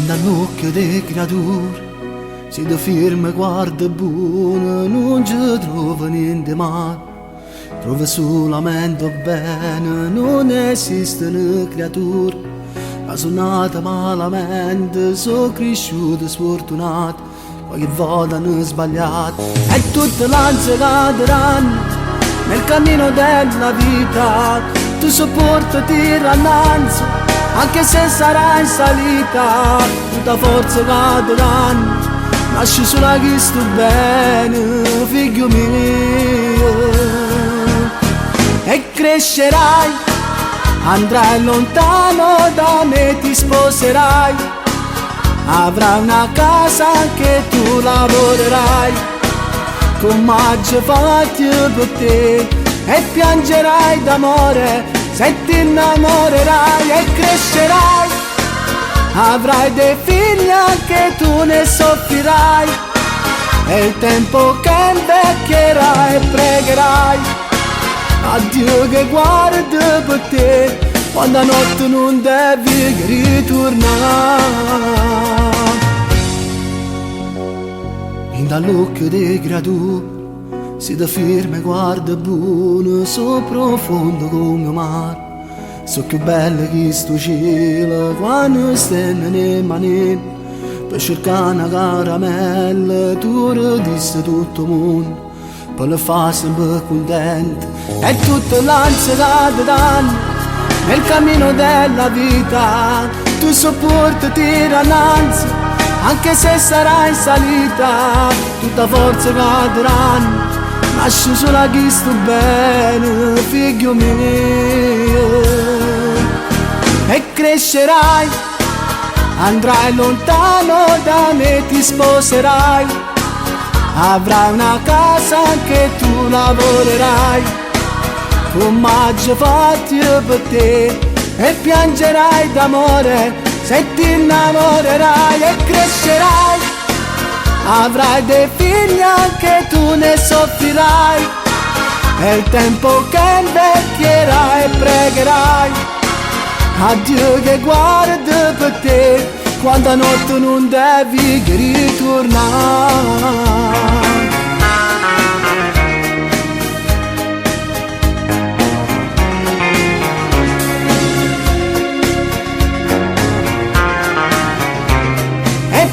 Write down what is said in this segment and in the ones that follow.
Dall'occhio dei creature, se ti fermi guarda buono, non ci trova niente male, trova solamente bene, non esistono creature. Ma sono nata malamente, sono cresciuto sfortunato, qualche volta hanno sbagliato, e tutte l'ansia cadranno nel cammino della vita. Tu sopportati l'annanzi, anche se sarai in salita, tutta forza cadranno, nasci sulla chi sto bene, figlio mio, e crescerai, andrai lontano da me, ti sposerai, avrai una casa anche tu lavorerai, con maggi fatti per te, e piangerai d'amore se ti innamorerai, e crescerai, avrai dei figli anche tu ne soffrirai, e il tempo che invecchierai e pregherai a Dio che guarda per te, quando a notte non devi ritornare. In dall'occhio dei creature, se ti fermi guarda buono, so profondo come mare, so più bello che sto cielo, quando stende nelle mani, per cercare una caramella, tu redissi tutto il mondo, per le fa sempre contento, e tutto l'ansia che ti danno nel cammino della vita. Tu sopportati l'annanzi, anche se sarai in salita, tutta forza cadranno, nasci sulla chi sto bene, figlio mio, e crescerai, andrai lontano da me, ti sposerai, avrai una casa anche tu lavorerai, con maggi fatti per te, e piangerai d'amore se ti innamorerai, e crescerai, avrai dei figli anche tu ne soffrirai, e il tempo che invecchierai e pregherai a Dio che guarda per te, quando a notte non devi ritornare.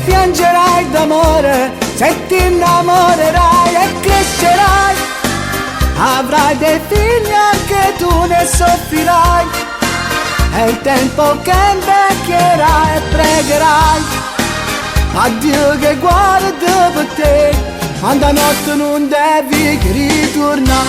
Piangerai d'amore se ti innamorerai, e crescerai, avrai dei figli anche tu ne soffrirai, e il tempo che invecchierai e pregherai a Dio che guarda per te, quando a notte non devi ritornare.